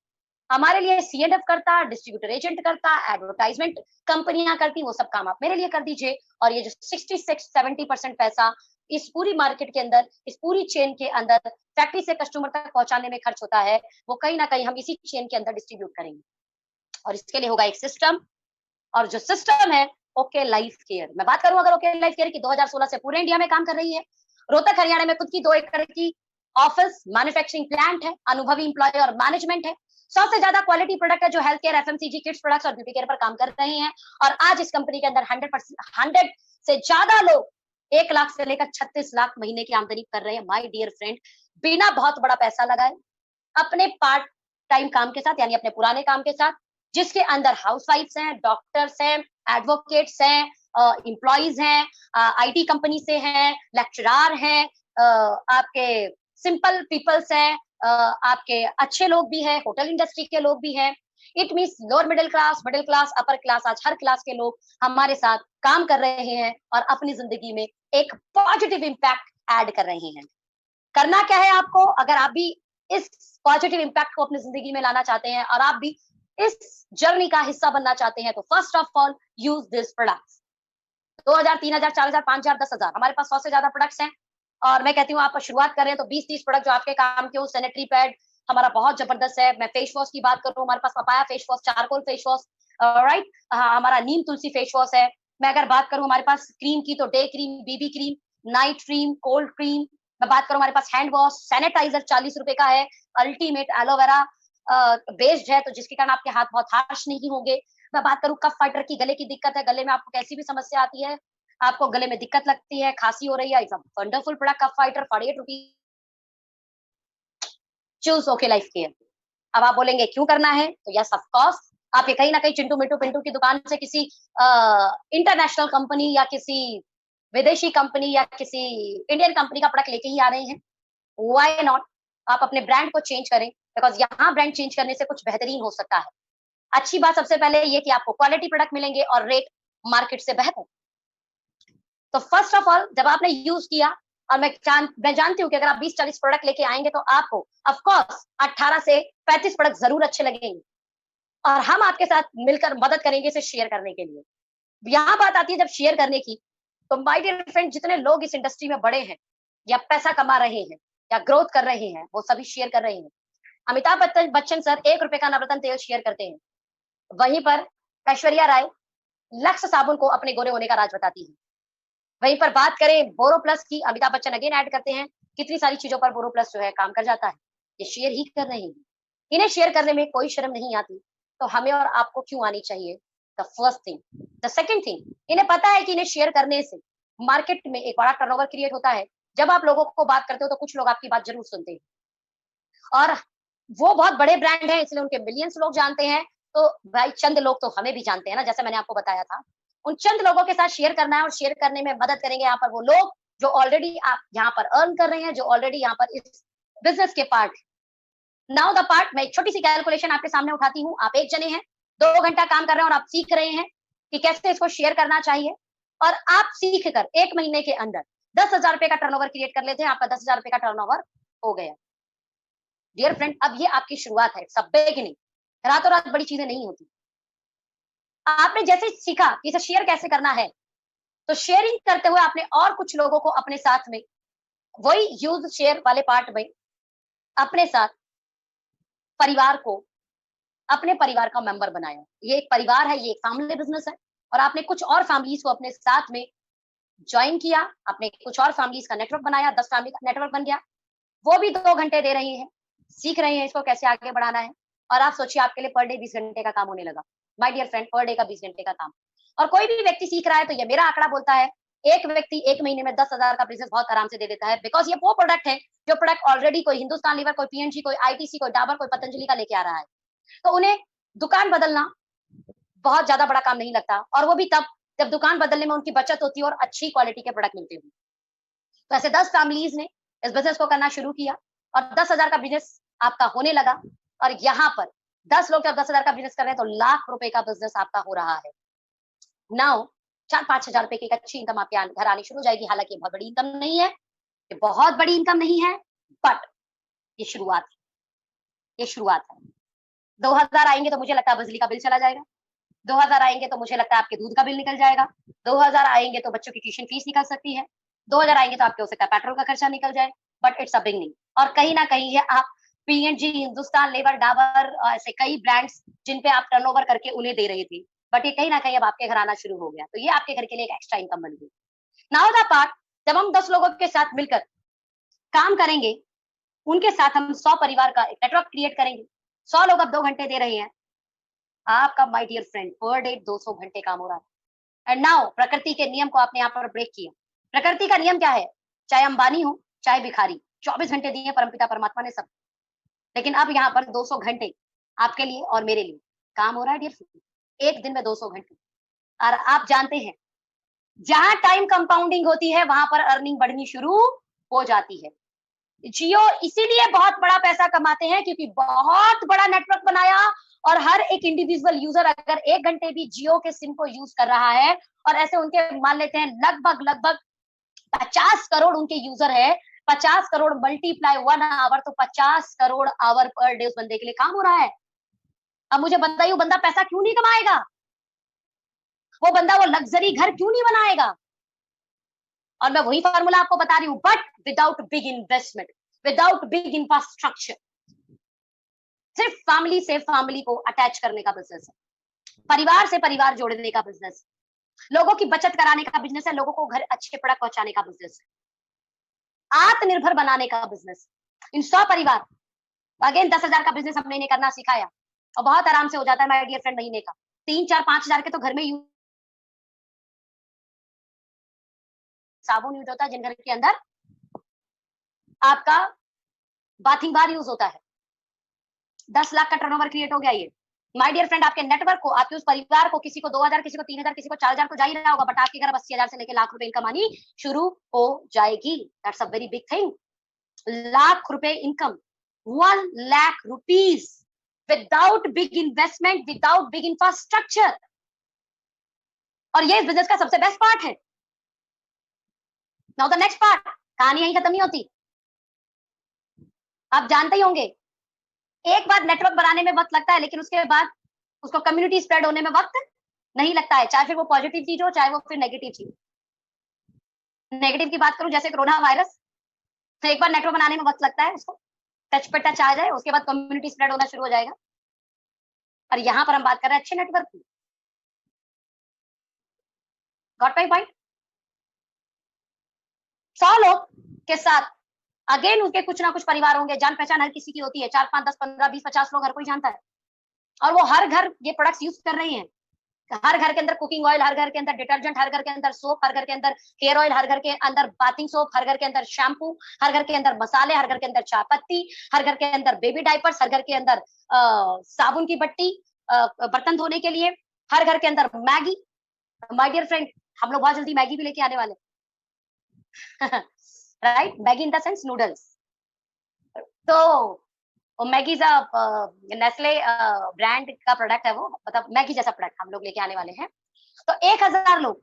हमारे लिए सीएनएफ करता, डिस्ट्रीब्यूटर एजेंट करता, एडवर्टाइजमेंट कंपनियां करती, वो सब काम आप मेरे लिए कर दीजिए। और ये जो 66-70% पैसा इस पूरी मार्केट के अंदर, इस पूरी चेन के अंदर फैक्ट्री से कस्टमर तक पहुंचाने में खर्च होता है, वो कहीं ना कहीं हम इसी चेन के अंदर डिस्ट्रीब्यूट करेंगे। और इसके लिए होगा एक सिस्टम, और जो सिस्टम है ओके लाइफ केयर। मैं बात करूं अगर ओके लाइफ केयर की, 2016 से पूरे इंडिया में काम कर रही है। रोहतक हरियाणा में खुद की 2 एकड़ की ऑफिस मैन्युफैक्चरिंग प्लांट है, अनुभवी इंप्लॉय और मैनेजमेंट है। 100 से ज्यादा क्वालिटी प्रोडक्ट है जो health care, FMCG, kids products और ब्यूटी केयर पर काम कर रहे हैं। और आज इस कंपनी के अंदर 100 से ज्यादा लोग 1 लाख से लेकर 36 लाख महीने की आमदनी कर रहे हैं माय डियर फ्रेंड, बिना बहुत बड़ा पैसा लगाए, अपने पार्ट टाइम काम के साथ, यानी अपने पुराने काम के साथ, जिसके अंदर हाउसवाइफ्स हैं, डॉक्टर्स हैं, एडवोकेट्स हैं, एम्प्लॉइज हैं, आईटी कंपनी से हैं, लेक्चरार हैं, आपके सिंपल पीपल्स हैं, आपके अच्छे लोग भी हैं, होटल इंडस्ट्री के लोग भी हैं। It means lower middle class, upper class, आज हर क्लास के लोग हमारे साथ काम कर रहे हैं और अपनी जिंदगी में एक पॉजिटिव इम्पैक्ट ऐड कर रहे हैं। करना क्या है आपको, अगर आप भी इस पॉजिटिव इम्पैक्ट को अपनी जिंदगी में लाना चाहते हैं और आप भी इस जर्नी का हिस्सा बनना चाहते हैं, तो first of all use this products. 2,000, 3,000, 4,000, 5,000, 10,000, हमारे पास 100 से ज्यादा प्रोडक्ट्स हैं। और मैं कहती हूँ आप शुरुआत कर रहे हैं तो 20-30 प्रोडक्ट जो आपके काम के हो। सैनिटरी पैड हमारा बहुत जबरदस्त है। मैं फेस वॉश की बात करूँ, हमारे पास papaya face wash, charcoal face wash, right, हमारा नीम तुलसी फेस वॉश है। मैं अगर बात करूँ हमारे पास क्रीम की, तो day cream, BB cream, night cream, cold cream, मैं बात करूं हमारे पास हैंड वॉश, सैनिटाइजर 40 रुपए का है, अल्टीमेट एलोवेरा बेस्ड है, तो जिसके कारण आपके हाथ बहुत हार्श नहीं होंगे। मैं बात करूं कफ फाइटर की, गले की दिक्कत है, गले में आपको कैसी भी समस्या आती है, आपको गले में दिक्कत लगती है, खांसी हो रही है, it's a wonderful product cough fighter, 48 rupees. Choose okay life care. अब आप बोलेंगे क्यों करना है, तो यस ऑफ कोर्स, आप ये कहीं ना कहीं चिंटू मिंटू पिंटू की दुकान से किसी इंटरनेशनल कंपनी या किसी विदेशी कंपनी या किसी इंडियन कंपनी का प्रोडक्ट लेके ही आ रहे हैं। व्हाई नॉट, आप अपने ब्रांड को चेंज करें, बिकॉज यहाँ ब्रांड चेंज करने से कुछ बेहतरीन हो सकता है। अच्छी बात सबसे पहले ये कि आपको क्वालिटी प्रोडक्ट मिलेंगे और रेट मार्केट से बेहतर। तो फर्स्ट ऑफ ऑल जब आपने यूज किया, और मैं जानती हूँ कि अगर आप 20-40 प्रोडक्ट लेके आएंगे तो आपको ऑफ कोर्स 18 से 35 प्रोडक्ट जरूर अच्छे लगेंगे, और हम आपके साथ मिलकर मदद करेंगे इसे शेयर करने के लिए। यहाँ बात आती है जब शेयर करने की, तो माय डियर फ्रेंड, जितने लोग इस इंडस्ट्री में बड़े हैं या पैसा कमा रहे हैं या ग्रोथ कर रहे हैं, वो सभी शेयर कर रहे हैं। अमिताभ बच्चन सर 1 रुपए का नवरत्न तेल शेयर करते हैं, वहीं पर ऐश्वर्या राय लक्स साबुन को अपने गोरे होने का राज बताती है। वहीं पर बात करें बोरो प्लस की, अमिताभ बच्चन अगेन ऐड करते हैं, कितनी सारी चीजों पर बोरो प्लस जो है काम कर जाता है। ये शेयर ही कर रहे हैं, इन्हें शेयर करने में कोई शर्म नहीं आती, तो हमें और आपको क्यों आनी चाहिए? The first thing. The second thing, इन्हें पता है कि इन्हें शेयर करने से मार्केट में एक बड़ा टर्नओवर क्रिएट होता है। जब आप लोगों को बात करते हो तो कुछ लोग आपकी बात जरूर सुनते हैं, और वो बहुत बड़े ब्रांड है इसलिए उनके मिलियंस लोग जानते हैं। तो भाई चंद लोग तो हमें भी जानते हैं ना, जैसे मैंने आपको बताया था, उन चंद लोगों के साथ शेयर करना है, और शेयर करने में मदद करेंगे यहाँ पर वो लोग जो ऑलरेडी आप यहाँ पर अर्न कर रहे हैं, जो ऑलरेडी यहाँ पर इस बिजनेस के पार्ट। नाउ द पार्ट, मैं एक छोटी सी कैलकुलेशन आपके सामने उठाती हूँ। आप एक जने हैं, 2 घंटा काम कर रहे हैं और आप सीख रहे हैं कि कैसे इसको शेयर करना चाहिए, और आप सीख कर 1 महीने के अंदर 10,000 रुपए का टर्नओवर क्रिएट कर लेते हैं, आपका 10,000 रुपए का टर्नओवर हो गया। डियर फ्रेंड, अब ये आपकी शुरुआत है, सब बिगिनिंग, रातों रात बड़ी चीजें नहीं होती। आपने जैसे सीखा कि इसे शेयर कैसे करना है, तो शेयरिंग करते हुए आपने और कुछ लोगों को अपने साथ में, वही यूज शेयर वाले पार्ट में, अपने साथ परिवार को, अपने परिवार का मेंबर बनाया। ये एक परिवार है, ये एक फैमिली बिजनेस है, और आपने कुछ और फैमिलीज को अपने साथ में ज्वाइन किया, आपने कुछ और फैमिलीज का नेटवर्क बनाया, 10 फैमिली का नेटवर्क बन गया। वो भी 2 घंटे दे रही है, सीख रहे हैं इसको कैसे आगे बढ़ाना है, और आप सोचिए आपके लिए पर डे 20 घंटे का काम होने लगा। My dear friend, per day का 20 घंटे का काम, और कोई भी व्यक्ति सीख रहा है, तो ये मेरा आंकड़ा बोलता है, एक व्यक्ति 1 महीने में 10,000 का बिजनेस बहुत आराम से दे देता है, बिकॉज ये वो प्रोडक्ट है जो प्रोडक्ट ऑलरेडी कोई हिंदुस्तान लीवर, कोई पीएनजी, कोई आईटीसी, कोई डाबर, कोई पतंजलि का लेके आ रहा है। तो उन्हें दुकान बदलना बहुत ज्यादा बड़ा काम नहीं लगता, और वो भी तब जब दुकान बदलने में उनकी बचत होती है और अच्छी क्वालिटी के प्रोडक्ट मिलते हैं। तो ऐसे 10 फैमिलीज ने इस बिजनेस को करना शुरू किया, और 10,000 का बिजनेस आपका होने लगा। और यहाँ पर 10 लोग जब 10,000 का बिजनेस कर रहे हैं, तो लाख रुपए का बिजनेस आपका हो रहा है। नाउ 4-5 हजार रुपए की एक अच्छी इनकम आपके घर आनी शुरू हो जाएगी। हालांकि बहुत बड़ी इनकम नहीं है, ये बहुत बड़ी इनकम नहीं है, बट ये शुरुआत है, ये शुरुआत है। 2,000 आएंगे तो मुझे लगता है बिजली का बिल चला जाएगा, 2,000 आएंगे तो मुझे लगता है आपके दूध का बिल निकल जाएगा, 2,000 आएंगे तो बच्चों की ट्यूशन फीस निकल सकती है, 2,000 आएंगे तो आपके हो सकता है पेट्रोल का खर्चा निकल जाए। बट इट्स अ बिगनिंग, और कहीं ना कहीं ये आप पीएनजी, हिंदुस्तान लेवर, डाबर, ऐसे कई ब्रांड्स जिन पे आप टर्नओवर करके उन्हें दे रही थी, बट ये कहीं ना कहीं अब आपके घर आना शुरू हो गया, तो ये आपके घर के लिए एक एक्स्ट्रा इनकम बन गई। नाउ द पार्ट, जब हम 10 लोगों के साथ मिलकर काम करेंगे, उनके साथ हम 100 परिवार का एक नेटवर्क क्रिएट करेंगे। 100 लोग अब 2 घंटे दे रहे हैं, आपका my dear friend per day 200 घंटे काम हो रहा है। एंड नाउ प्रकृति के नियम को आपने यहाँ पर ब्रेक किया। प्रकृति का नियम क्या है? चाहे अंबानी हो, चाहे भिखारी, 24 घंटे दिए परमपिता परमात्मा ने सब, लेकिन अब यहाँ पर 200 घंटे आपके लिए और मेरे लिए काम हो रहा है डियर फ्रेंड, एक दिन में 200 घंटे। और आप जानते हैं, जहां टाइम कंपाउंडिंग होती है वहां पर अर्निंग बढ़नी शुरू हो जाती है। जियो इसीलिए बहुत बड़ा पैसा कमाते हैं, क्योंकि बहुत बड़ा नेटवर्क बनाया, और हर एक इंडिविजुअल यूजर अगर 1 घंटे भी जियो के सिम को यूज कर रहा है, और ऐसे उनके मान लेते हैं लगभग लगभग 50 करोड़ उनके यूजर है, 50 करोड़ मल्टीप्लाई 1 आवर, तो 50 करोड़ आवर पर डे उस बंदे के लिए काम हो रहा है। अब मुझे बताइए, वो बंदा पैसा क्यों नहीं कमाएगा? वो बंदा वो लग्जरी घर क्यों नहीं बनाएगा? और मैं वही फार्मूला आपको बता रही हूँ, but without big investment, without big infrastructure, सिर्फ फैमिली से फैमिली को अटैच करने का बिजनेस है, परिवार से परिवार जोड़ने का बिजनेस है, लोगों की बचत कराने का बिजनेस है, लोगों को घर अच्छे प्रोडक्ट पहुंचाने का बिजनेस है। आत्मनिर्भर बनाने का बिजनेस। इन 100 परिवार, अगेन 10,000 का बिजनेस हमने इन्हें करना सिखाया और बहुत आराम से हो जाता है माय डियर फ्रेंड महीने का। 3, 4, 5,000 के तो घर में साबुन यूज होता है, जिन घर के अंदर आपका बाथिंग बार यूज होता है। 10 लाख का टर्नओवर क्रिएट हो गया ये। माय डियर फ्रेंड, आपके नेटवर्क को, आपके उस परिवार को, किसी को 2,000, किसी को 3,000, किसी को 4,000 तो जा ही रहा होगा, बट आपके घर 80,000 से लेकर लाख रुपए इनकम आनी शुरू हो जाएगी। That's a very big thing. Lakh रुपए income, 1 lakh rupees without big investment, without big infrastructure. और ये इस बिजनेस का सबसे बेस्ट पार्ट है। नाउ द नेक्स्ट पार्ट, कहानी यहीं खत्म नहीं होती। आप जानते ही होंगे, एक बार नेटवर्क बनाने में वक्त लगता है, लेकिन उसके बाद उसको कम्युनिटी स्प्रेड होने में वक्त नहीं लगता है, चाहे फिर वो पॉजिटिव चीज हो, चाहे वो फिर नेगेटिव चीज। नेगेटिव की बात करूं, जैसे कोरोना वायरस, तो एक बार नेटवर्क बनाने में वक्त लगता है, उसको टच पे टच आ जाए, उसके बाद कम्युनिटी स्प्रेड होना शुरू हो जाएगा। और यहां पर हम बात कर रहे हैं अच्छे नेटवर्क की। Got my point? 100 लोग के साथ, अगेन उनके कुछ ना कुछ परिवार होंगे, जान पहचान हर किसी की होती है, 4, 5, 10, 15, 20, 50 लोग हर कोई जानता है, और वो हर घर ये प्रोडक्ट्स यूज कर रहे हैं। हर घर के अंदर कुकिंग ऑयल, हर घर के अंदर डिटर्जेंट, हर घर के अंदर सोप, हर घर के अंदर हेयर ऑयल, हर घर के अंदर बाथिंग सोप, हर घर के अंदर शैम्पू, हर घर के अंदर मसाले, हर घर के अंदर चाय पत्ती, हर घर के अंदर बेबी डायपर्स, हर घर के अंदर साबुन की बट्टी, बर्तन धोने के लिए, हर घर के अंदर मैगी। माय डियर फ्रेंड, हम लोग बहुत जल्दी मैगी भी लेके आने वाले right, Maggi in the sense noodles. तो मैगी नेस्ले ब्रांड का प्रोडक्ट है वो, मतलब मैगी जैसा प्रोडक्ट हम लोग लेके आने वाले हैं। तो 1,000 लोग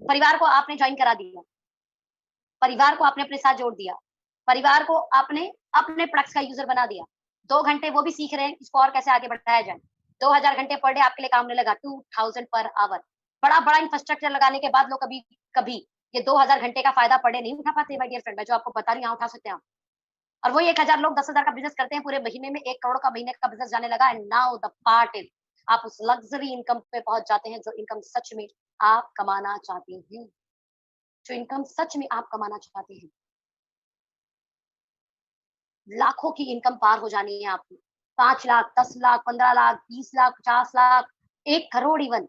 परिवार को आपने ज्वाइन करा दिया, परिवार को आपने अपने साथ जोड़ दिया, परिवार को आपने अपने प्रोडक्ट्स का यूजर बना दिया। 2 घंटे वो भी सीख रहे हैं इसको और कैसे आगे बढ़ाया जाए। 2,000 घंटे पर डे आपके लिए काम होने लगा, 2,000 पर आवर। बड़ा बड़ा इंफ्रास्ट्रक्चर लगाने के बाद लोग कभी कभी ये 2,000 घंटे का फायदा पर डे नहीं उठा पाते माय डियर फ्रेंड। मैं जो आपको बता रही हूँ उठा सकते हैं आप। और वही 1,000 लोग 10,000 का बिजनेस करते हैं, पूरे महीने में 1 करोड़ का महीने का बिजनेस जाने लगा। And now the part is, आप उस लग्जरी इनकम पे पहुंच जाते हैं जो इनकम सच में आप कमाना चाहते हैं, जो इनकम सच में आप कमाना चाहते हैं। लाखों की इनकम पार हो जानी है आपकी, 5 लाख, 10 लाख, 15 लाख, 20 लाख, 50 लाख, 1 करोड़ इवन।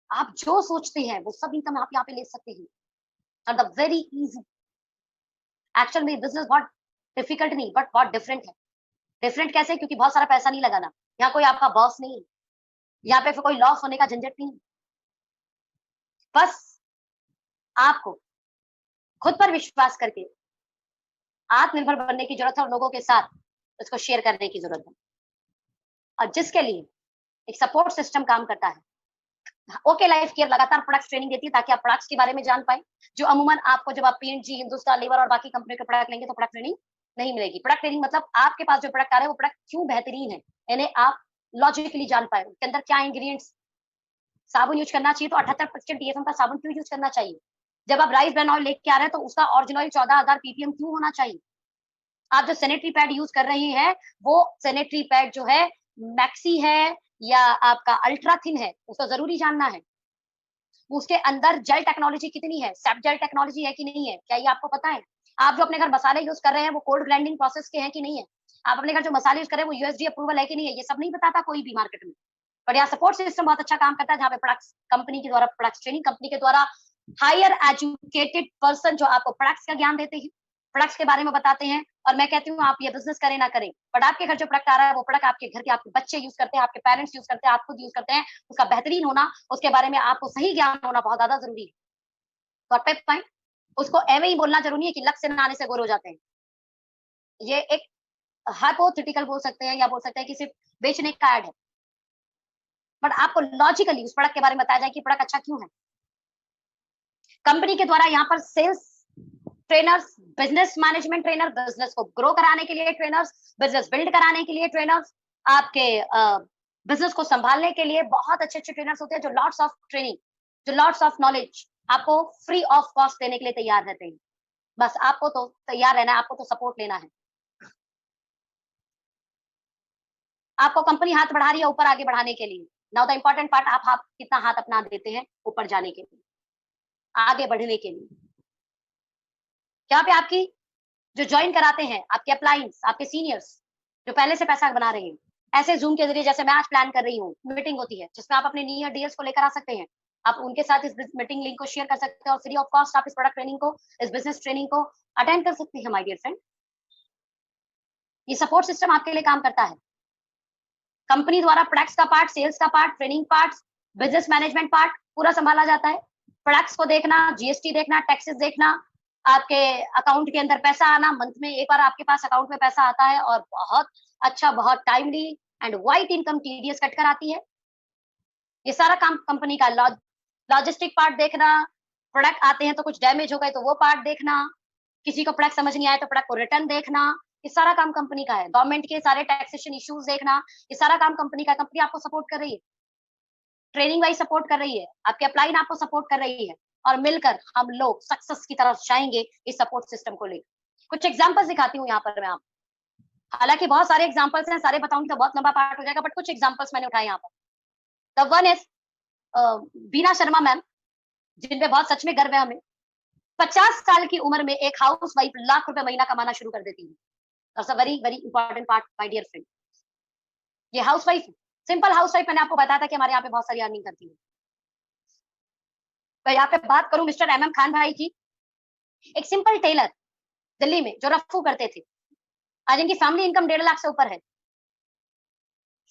आप जो सोचते हैं वो सब इनकम आप यहाँ पे ले सकते हैं। और द वेरी इजी, एक्चुअल में बिजनेस बहुत डिफिकल्ट नहीं, बट बहुत डिफरेंट है। डिफरेंट कैसे? क्योंकि बहुत सारा पैसा नहीं लगाना, यहाँ कोई आपका बॉस नहीं है, यहाँ पे फिर कोई लॉस होने का झंझट नहीं। बस आपको खुद पर विश्वास करके आत्मनिर्भर बनने की जरूरत है, और लोगों के साथ उसको शेयर करने की जरूरत है, और जिसके लिए एक सपोर्ट सिस्टम काम करता है। ओके लाइफ केयर लगातार प्रोडक्ट्स ट्रेनिंग देती है ताकि आप प्रोडक्ट्स के बारे में जान पाए, जो अमूमन आपको जब आप पीएनजी, हिंदुस्तान लीवर और बाकी कंपनी के प्रोडक्ट लेंगे तो प्रोडक्ट ट्रेनिंग नहीं मिलेगी। प्रोडक्ट ट्रेनिंग मतलब आपके पास जो प्रोडक्ट आ रहे हैं वो प्रोडक्ट क्यों बेहतरीन है, इन्हें आप लॉजिकली जान पाए, उसके अंदर क्या इंग्रेडिएंट्स। साबुन यूज करना चाहिए तो 78% डीएसएम का साबुन क्यों यूज करना चाहिए। जब आप राइस ब्रांड ऑयल लेके आ रहे हैं तो उसका ओरिजिनल ऑयल 14,000 पीपीएम क्यों होना चाहिए। आप जो सैनिटरी पैड यूज कर रहे हैं वो सैनिटरी पैड जो है मैक्सी है या आपका अल्ट्रा थिन है, उसको जरूरी जानना है। उसके अंदर जेल टेक्नोलॉजी कितनी है, सेप जेल टेक्नोलॉजी है कि नहीं है, क्या ये आपको पता है। आप जो अपने घर मसाले यूज कर रहे हैं वो कोल्ड ग्राइंडिंग प्रोसेस के हैं कि नहीं है। आप अपने घर जो मसाले यूज कर रहे हैं वो यूएसडी अप्रूवल है कि नहीं है, ये सब नहीं बताता कोई भी मार्केट में। पर यहाँ सपोर्ट सिस्टम बहुत अच्छा काम करता है, जहाँ पे प्रोडक्ट्स कंपनी के द्वारा, प्रोडक्ट्स ट्रेनिंग कंपनी के द्वारा हायर एजुकेटेड पर्सन जो आपको प्रोडक्ट्स का ज्ञान देते हैं, प्रोडक्ट्स के बारे में बताते हैं। और मैं कहती हूँ आप ये बिजनेस करें ना करें, बट आपके घर जो प्रोडक्ट आ रहा है वो प्रोडक्ट आपके घर के, आपके बच्चे यूज करते हैं, आपके पेरेंट्स यूज करते हैं, आप खुद यूज करते हैं, उसका बेहतरीन होना, उसके बारे में आपको सही ज्ञान होना बहुत ज्यादा जरूरी है। पॉइंट, उसको एवे ही बोलना जरूरी है कि लक्ष्य न आने से गोर हो जाते हैं। ये एक हाइपोथेटिकल बोल सकते हैं, या बोल सकते हैं कि सिर्फ बेचने का ऐड है, बट आपको लॉजिकली उस प्रोडक्ट के बारे में बताया जाए कि प्रोडक्ट अच्छा क्यों है। कंपनी के द्वारा यहाँ पर sales trainers, business management trainer, business को ग्रो कराने के लिए ट्रेनर्स, बिजनेस बिल्ड कराने के लिए ट्रेनर्स, आपके बिजनेस को संभालने के लिए बहुत अच्छे अच्छे ट्रेनर्स होते हैं, जो लॉट्स ऑफ ट्रेनिंग, जो लॉट्स ऑफ नॉलेज आपको फ्री ऑफ कॉस्ट देने के लिए तैयार रहते हैं। बस आपको तो तैयार रहना है, आपको तो सपोर्ट लेना है। आपको कंपनी हाथ बढ़ा रही है ऊपर आगे बढ़ाने के लिए। नाउ द इम्पोर्टेंट पार्ट, आप कितना हाथ अपना देते हैं ऊपर जाने के लिए, आगे बढ़ने के लिए। जहाँ पे आपकी जो ज्वाइन कराते हैं, आपके अपलाइंस, आपके सीनियर्स जो पहले से पैसा बना रहे हैं, ऐसे जूम के जरिए जैसे मैं आज प्लान कर रही हूँ, मीटिंग होती है जिसमें आप अपने नियर डियर्स को लेकर आ सकते हैं। आप उनके साथ इस मीटिंग लिंक को शेयर कर सकते हैं और फ्री ऑफ कॉस्ट आप इस प्रोडक्ट ट्रेनिंग को, इस बिजनेस ट्रेनिंग को अटेंड कर सकते हैं माय डियर फ्रेंड। ये सपोर्ट सिस्टम आपके लिए काम करता है। कंपनी द्वारा प्रोडक्ट्स का पार्ट, सेल्स का part, training part, business management part पूरा संभाला जाता है। प्रोडक्ट्स को देखना, जीएसटी देखना, टैक्सेस देखना, आपके अकाउंट के अंदर पैसा आना, मंथ में एक बार आपके पास अकाउंट में पैसा आता है और बहुत अच्छा, बहुत timely and white income TDS cut कर आती है। ये सारा काम कंपनी का। लॉजिस्टिक पार्ट देखना, प्रोडक्ट आते हैं तो कुछ डैमेज हो गए तो वो पार्ट देखना, किसी को प्रोडक्ट समझ नहीं आया तो प्रोडक्ट को रिटर्न देखना, ये सारा काम कंपनी का है। गवर्नमेंट के सारे टैक्सेशन इश्यूज देखना, ये सारा काम कंपनी का। कंपनी आपको सपोर्ट कर रही है, ट्रेनिंग वाइज सपोर्ट कर रही है, आपके अपलाइन आपको सपोर्ट कर रही है, और मिलकर हम लोग सक्सेस की तरफ जाएंगे इस सपोर्ट सिस्टम को लेकर। कुछ एग्जांपल्स दिखाती हूँ यहाँ पर मैं आप, हालांकि बहुत सारे एग्जांपल्स हैं, सारे बताऊंगी तो बहुत लंबा पार्ट हो जाएगा, बट कुछ एग्जांपल्स मैंने उठाए यहाँ पर। The one is Bina Sharma ma'am, जिन पे बहुत सच में गर्व है हमें। 50 साल की उम्र में एक हाउस वाइफ लाख रुपए महीना कमाना शुरू कर देती है। That's a very very important part my dear friend. ये housewife, simple housewife, मैंने आपको बताया था कि हमारे यहाँ पे बहुत सारी अर्निंग करती है। मैं यहाँ पे बात करूं मिस्टर एमएम खान भाई की, एक सिंपल टेलर दिल्ली में जो रफू करते थे, आज इनकी फैमिली इनकम 1.5 लाख से ऊपर है।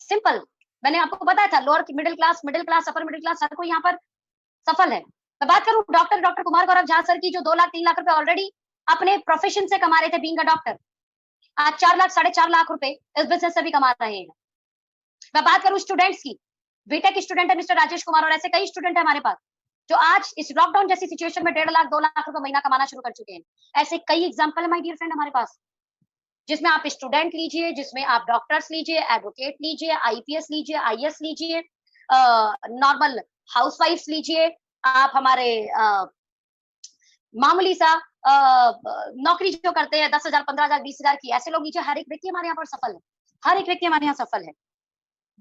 सिंपल, मैंने आपको बताया था lower middle class, upper middle class, हर कोई यहाँ पर सफल है। मैं बात करूं डॉक्टर कुमार गौरव झा सर की, जो 2 लाख 3 लाख रुपए ऑलरेडी अपने प्रोफेशन से कमा रहे थे बीइंग अ डॉक्टर, आज 4 लाख 4.5 लाख रुपए इस बिजनेस से भी कमा रहे हैं। मैं बात करूं स्टूडेंट्स की, बीटेक स्टूडेंट है मिस्टर राजेश कुमार, और ऐसे कई स्टूडेंट है हमारे पास जो आज इस लॉकडाउन जैसी सिचुएशन में 1.5 लाख 2 लाख रुपए महीना कमाना शुरू कर चुके हैं। ऐसे कई एग्जांपल है माय डियर फ्रेंड हमारे पास, जिसमें आप स्टूडेंट लीजिए, जिसमें आप डॉक्टर्स लीजिए, एडवोकेट लीजिए, आईपीएस लीजिए, आईएएस लीजिए, नॉर्मल हाउसवाइफ्स लीजिए, आप हमारे मामूली सा नौकरी जो करते हैं 10,000 15,000 20,000 की, ऐसे लोग लीजिए। हर एक व्यक्ति हमारे यहाँ पर सफल है, हर एक व्यक्ति हमारे यहाँ सफल है।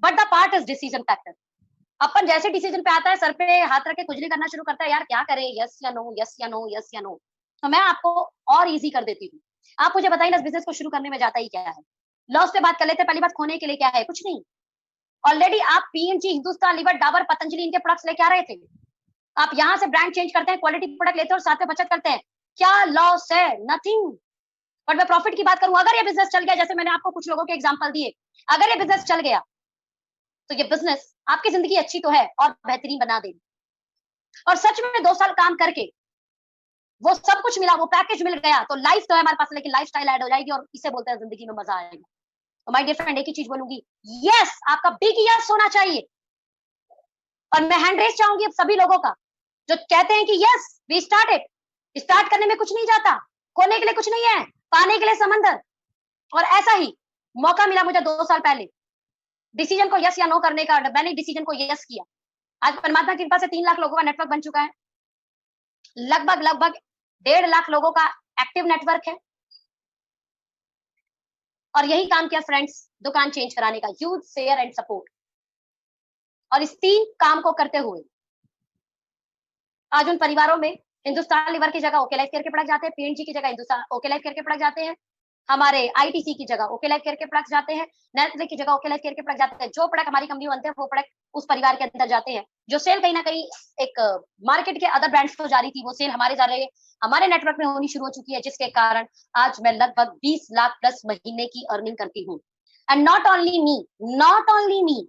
But the part is decision factor. अपन जैसे डिसीजन पे आता है, सर पे हाथ रख के खुजली करना शुरू करता है, यार क्या करे, यस या नो, यस या नो, यस या नो। तो मैं आपको और इजी कर देती हूँ। आप मुझे बताइए ना, बिजनेस को शुरू करने में जाता ही क्या है। लॉस पे बात कर लेते हैं। पहली बात, खोने के लिए क्या है, कुछ नहीं। ऑलरेडी आप पीएनजी, हिंदुस्तान लीवर, डाबर, पतंजलि इनके प्रोडक्ट्स लेके आ रहे थे। आप यहाँ से ब्रांड चेंज करते हैं, क्वालिटी प्रोडक्ट लेते हैं और साथ में बचत करते हैं। क्या लॉस है, नथिंग। बट मैं प्रॉफिट की बात करूं, अगर ये बिजनेस चल गया, जैसे मैंने आपको कुछ लोगों के एग्जांपल दिए, अगर ये बिजनेस चल गया तो ये बिजनेस आपकी जिंदगी अच्छी तो है और बेहतरीन बना देगी। और सच में 2 साल काम करके वो सब कुछ मिला, वो पैकेज मिल गया, तो लाइफ तो है हमारे पास, लेकिन लाइफस्टाइल ऐड हो जाएगी और इसे बोलते हैं जिंदगी में मजा आएगा। तो माय डियर फ्रेंड, एक ही चीज बोलूंगी, यस, आपका बिग यस होना चाहिए। और मैं हैंड रेस चाहूंगी अब सभी लोगों का जो कहते हैं कि यस वी स्टार्टेड। स्टार्ट करने में कुछ नहीं जाता, खोने के लिए कुछ नहीं है, पाने के लिए समंदर। और ऐसा ही मौका मिला मुझे 2 साल पहले डिसीजन को यस या नो करने का, मैंने डिसीजन को यस किया। आज परमात्मा की कृपा से 3 लाख लोगों का नेटवर्क बन चुका है, लगभग 1.5 लाख लोगों का एक्टिव नेटवर्क है। और यही काम किया फ्रेंड्स, दुकान चेंज कराने का, यूज, शेयर एंड सपोर्ट। और इस 3 काम को करते हुए आज उन परिवारों में हिंदुस्तान लीवर की जगह ओके लाइफ केयर के प्रोडक्ट जाते हैं, पीएनजी की जगह हिंदुस्तान ओके लाइफ केयर के प्रोडक्ट जाते हैं, हमारे आईटीसी की जगह ओके लाइफ केयर के प्रोडक्ट जाते हैं, नेस्ले की जगह ओके लाइफ केयर के प्रोडक्ट जाते हैं। जो प्रोडक्ट हमारी कंपनी बनते हैं वो प्रोडक्ट उस परिवार के अंदर जाते हैं। जो सेल कहीं ना कहीं एक मार्केट के अदर ब्रांड्स को जा रही थी, वो सेल हमारे जा रहे हैं, हमारे नेटवर्क में होनी शुरू हो चुकी है, जिसके कारण आज मैं लगभग 20 लाख प्लस महीने की अर्निंग करती हूँ। And not only me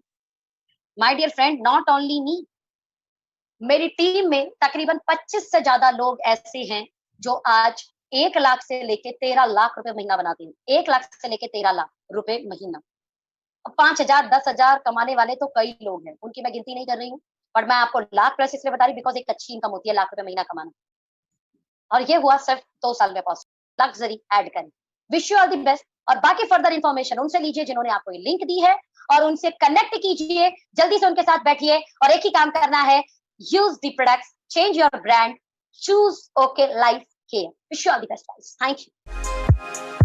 my dear friend, not only me, मेरी टीम में तकरीबन 25 से ज्यादा लोग ऐसे हैं जो आज 1 लाख से लेके 13 लाख रुपए महीना बनाते हैं। 1 लाख से लेके 13 लाख रुपए महीना। 5,000 10,000 कमाने वाले तो कई लोग हैं, उनकी मैं गिनती नहीं कर रही हूँ, बट मैं आपको लाख प्लस इसलिए बता रही बिकॉज एक अच्छी इनकम होती है लाख रुपए महीना कमाना। और ये हुआ सिर्फ 2 साल में पॉसिबल। लग्जरी ऐड करें। Wish you all the best. और बाकी फर्दर इन्फॉर्मेशन उनसे लीजिए जिन्होंने आपको ये लिंक दी है, और उनसे कनेक्ट कीजिए, जल्दी से उनके साथ बैठिए, और एक ही काम करना है, use the products, change your brand, choose OK Life Care. Wish you all the best, guys. Thank you.